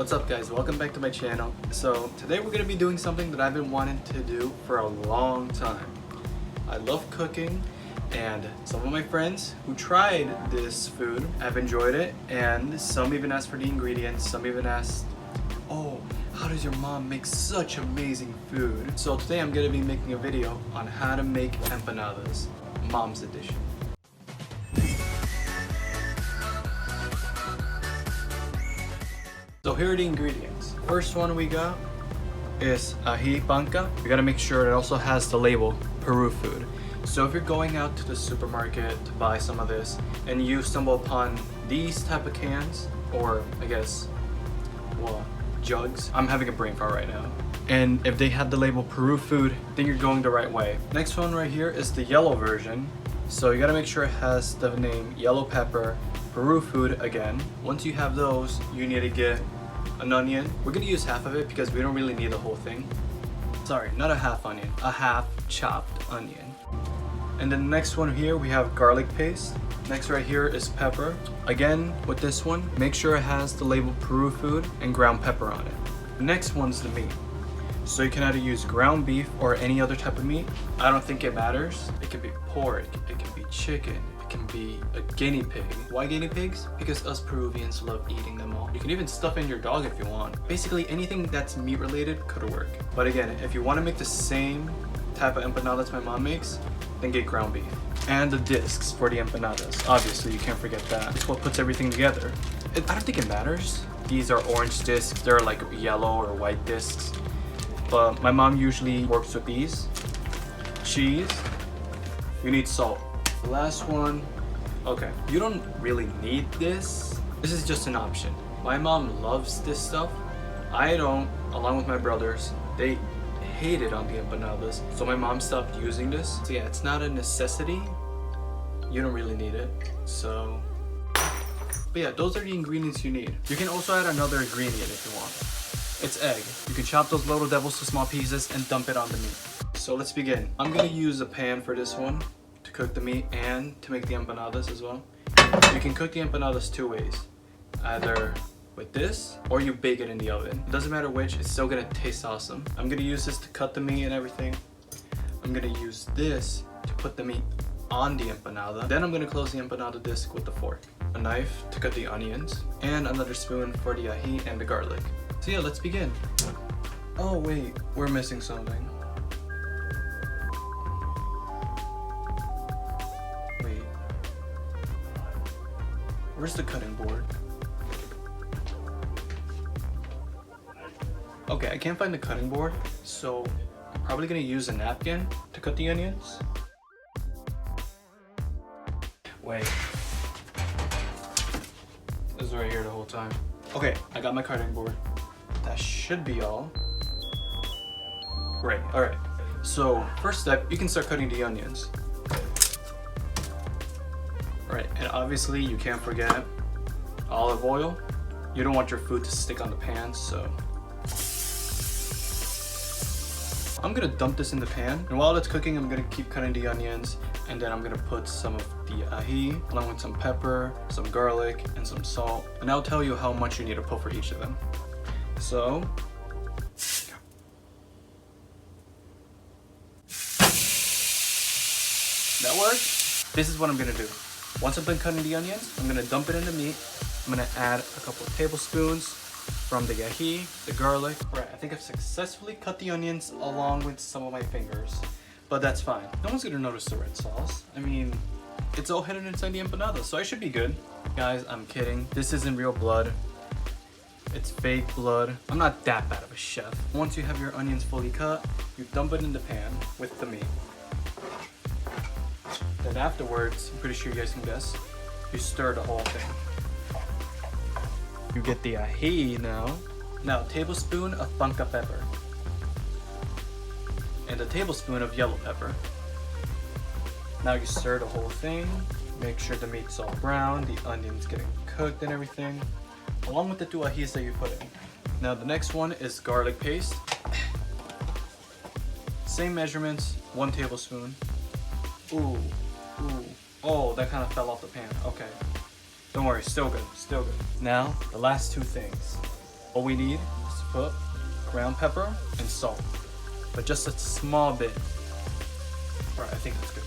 What's up guys, welcome back to my channel. So today we're going to be doing something that I've been wanting to do for a long time. I love cooking, and some of my friends who tried this food have enjoyed it, and some even asked for the ingredients, some even asked, oh, how does your mom make such amazing food? So today I'm going to be making a video on how to make empanadas, mom's edition. So here are the ingredients. First one we got is ají panca. You gotta make sure it also has the label Peru food. So if you're going out to the supermarket to buy some of this and you stumble upon these type of cans, or I guess, well, jugs. I'm having a brain fart right now. And if they have the label Peru food, then you're going the right way. Next one right here is the yellow version. So you gotta make sure it has the name yellow pepper, Peru food again. Once you have those, you need to get an onion. We're gonna use half of it because we don't really need the whole thing. Sorry, not a half onion, a half chopped onion. And then the next one here, we have garlic paste. Next right here is pepper. Again, with this one, make sure it has the label Peru food and ground pepper on it. The next one's the meat. So you can either use ground beef or any other type of meat. I don't think it matters. It can be pork, it can be chicken, it can be a guinea pig. Why guinea pigs? Because us Peruvians love eating them all. You can even stuff in your dog if you want. Basically anything that's meat related could work. But again, if you want to make the same type of empanadas my mom makes, then get ground beef. And the discs for the empanadas. Obviously, you can't forget that. It's what puts everything together. I don't think it matters. These are orange discs, they're like yellow or white discs. But my mom usually works with these. Cheese. You need salt. The last one. Okay, you don't really need this. This is just an option. My mom loves this stuff. I don't, along with my brothers. They hate it on the empanadas. So my mom stopped using this. So yeah, it's not a necessity. You don't really need it. So, but yeah, those are the ingredients you need. You can also add another ingredient if you want. It's egg. You can chop those little devils to small pieces and dump it on the meat. So let's begin. I'm gonna use a pan for this one to cook the meat and to make the empanadas as well. You can cook the empanadas two ways. Either with this or you bake it in the oven. It doesn't matter which, it's still gonna taste awesome. I'm gonna use this to cut the meat and everything. I'm gonna use this to put the meat on the empanada. Then I'm gonna close the empanada disc with the fork. A knife to cut the onions, and another spoon for the ají and the garlic. So yeah, let's begin. Oh wait, we're missing something. Wait. Where's the cutting board? Okay, I can't find the cutting board, so I'm probably gonna use a napkin to cut the onions. Wait. This is right here the whole time. Okay, I got my cutting board. That should be all. Great, alright. So, first step, you can start cutting the onions. Alright, and obviously you can't forget olive oil. You don't want your food to stick on the pan, so I'm gonna dump this in the pan, and while it's cooking, I'm gonna keep cutting the onions, and then I'm gonna put some of the ají, along with some pepper, some garlic, and some salt. And I'll tell you how much you need to put for each of them. So, that worked. This is what I'm gonna do. Once I'm done cutting the onions, I'm gonna dump it in the meat. I'm gonna add a couple of tablespoons from the ají, the garlic. Right, I think I've successfully cut the onions along with some of my fingers, but that's fine. No one's gonna notice the red sauce. I mean, it's all hidden inside the empanada, so I should be good. Guys, I'm kidding. This isn't real blood. It's fake blood. I'm not that bad of a chef. Once you have your onions fully cut, you dump it in the pan with the meat. Then afterwards, I'm pretty sure you guys can guess, you stir the whole thing. You get the ají now. Now, a tablespoon of panca pepper. And a tablespoon of yellow pepper. Now you stir the whole thing. Make sure the meat's all brown, the onion's getting cooked and everything, along with the two ajís that you put in. Now the next one is garlic paste. Same measurements, 1 tablespoon. Ooh. Oh, that kind of fell off the pan. Okay. Don't worry, still good, still good. Now, the last two things. All we need is to put ground pepper and salt, but just a small bit. All right, I think that's good.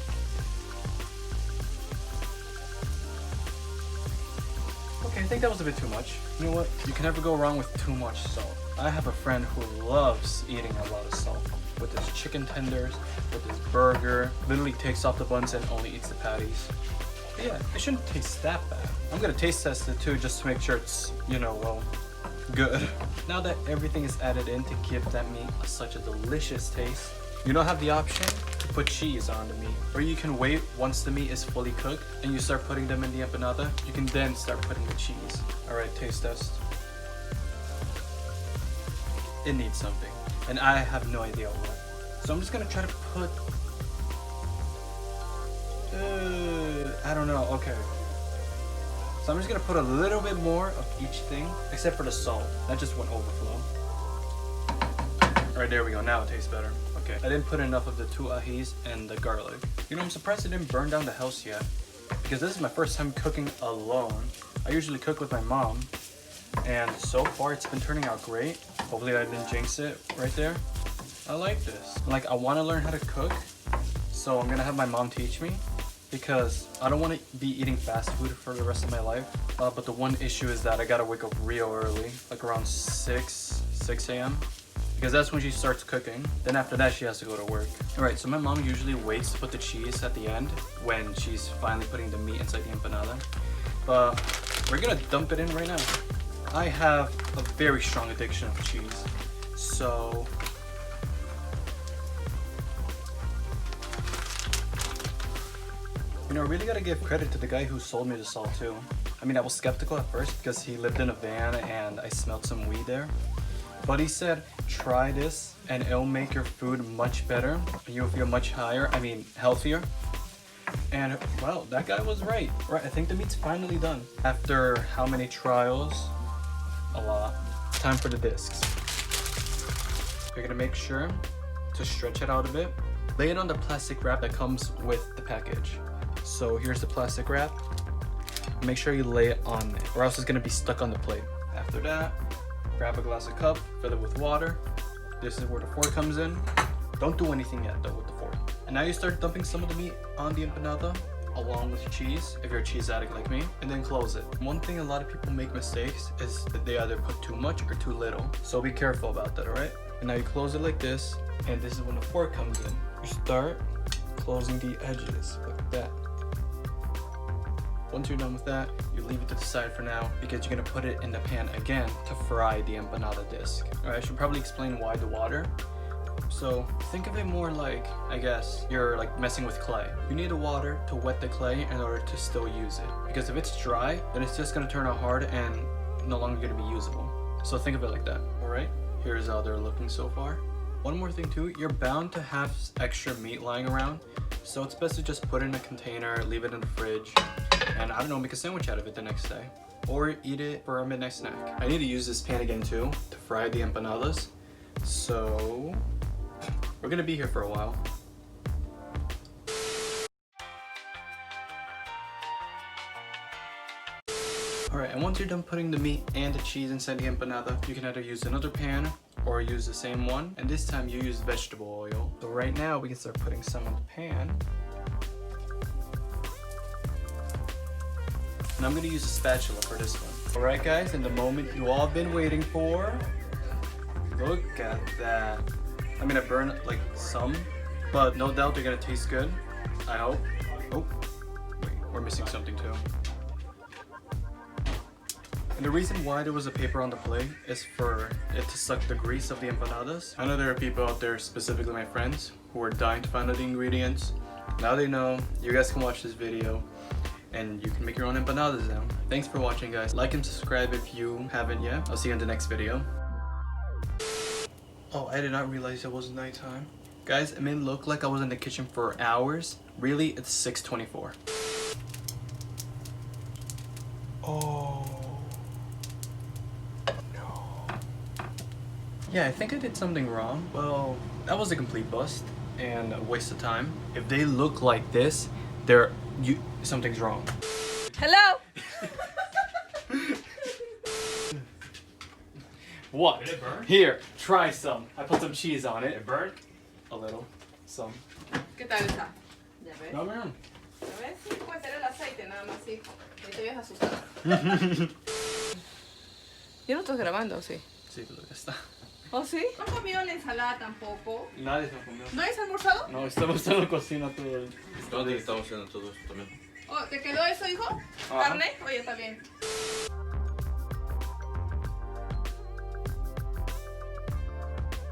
Okay, I think that was a bit too much. You know what? You can never go wrong with too much salt. I have a friend who loves eating a lot of salt. With his chicken tenders, with his burger, literally takes off the buns and only eats the patties. But yeah, it shouldn't taste that bad. I'm gonna taste test it too, just to make sure it's, you know, well, good. Now that everything is added in to give that meat such a delicious taste, you now have the option to put cheese on the meat. Or you can wait once the meat is fully cooked and you start putting them in the empanada. You can then start putting the cheese. All right, taste test. It needs something, and I have no idea what. So I'm just gonna try to put, I don't know, okay. So I'm just gonna put a little bit more of each thing, except for the salt. That just went overflow. All right, there we go, now it tastes better. Okay, I didn't put enough of the 2 ajis and the garlic. You know, I'm surprised it didn't burn down the house yet, because this is my first time cooking alone. I usually cook with my mom, and so far it's been turning out great. Hopefully I didn't jinx it right there. I like this. Like, I want to learn how to cook, so I'm gonna have my mom teach me, because I don't want to be eating fast food for the rest of my life. But the one issue is that I gotta wake up real early, like around 6 a.m. because that's when she starts cooking. Then after that, she has to go to work. All right, so my mom usually waits to put the cheese at the end when she's finally putting the meat inside the empanada. But we're gonna dump it in right now. I have a very strong addiction of cheese, so you know, I really gotta give credit to the guy who sold me the salt too. I mean, I was skeptical at first because he lived in a van and I smelled some weed there. But he said, try this and it'll make your food much better and you'll feel much healthier. And well, that guy was right. Right, I think the meat's finally done. After how many trials? A lot. Time for the discs. You're gonna make sure to stretch it out a bit. Lay it on the plastic wrap that comes with the package. So here's the plastic wrap. Make sure you lay it on it, or else it's gonna be stuck on the plate. After that, grab a glass of cup, fill it with water. This is where the fork comes in. Don't do anything yet though with the fork. And now you start dumping some of the meat on the empanada along with the cheese, if you're a cheese addict like me, and then close it. One thing a lot of people make mistakes is that they either put too much or too little. So be careful about that, all right? And now you close it like this, and this is when the fork comes in. You start closing the edges like that. Once you're done with that, you leave it to the side for now because you're gonna put it in the pan again to fry the empanada disc. All right, I should probably explain why the water. So think of it more like, I guess, you're like messing with clay. You need the water to wet the clay in order to still use it. Because if it's dry, then it's just gonna turn out hard and no longer gonna be usable. So think of it like that, all right? Here's how they're looking so far. One more thing too, you're bound to have extra meat lying around. So it's best to just put it in a container, leave it in the fridge, and I don't know, make a sandwich out of it the next day. Or eat it for a midnight snack. I need to use this pan again too, to fry the empanadas. So we're gonna be here for a while. Alright, and once you're done putting the meat and the cheese inside the empanada, you can either use another pan or use the same one, and this time you use vegetable oil. So right now we can start putting some in the pan. And I'm gonna use a spatula for this one. Alright guys, and the moment you all been waiting for. Look at that. I'm gonna burn like some, but no doubt they're gonna taste good. I hope. Oh, wait, we're missing something too. And the reason why there was a paper on the plate is for it to suck the grease of the empanadas. I know there are people out there, specifically my friends, who are dying to find out the ingredients. Now they know. You guys can watch this video and you can make your own empanadas now. Thanks for watching guys. Like and subscribe if you haven't yet. I'll see you in the next video. Oh, I did not realize it was nighttime. Guys, it may look like I was in the kitchen for hours. Really, it's 6:24. Oh. No. Yeah, I think I did something wrong. Well, that was a complete bust and a waste of time. If they look like this, something's wrong. Hello? What? Did it burn? Here, try some. I put some cheese on it. It burnt? A little. Some. ¿Qué tal está? Ya ves. No, man. A ver si puede ser el aceite, nada más, hijo. Ahí te ves asustado. Yo no estoy grabando, ¿sí? Sí, pues ya está. ¿Oh, sí? No han comido la ensalada tampoco. Nadie se lo comió. ¿No has almorzado? No, estamos en la cocina todo el... ¿Dónde estamos haciendo todo esto también? Oh, ¿te quedó eso, hijo? Ajá. ¿Carne? Oye, está bien.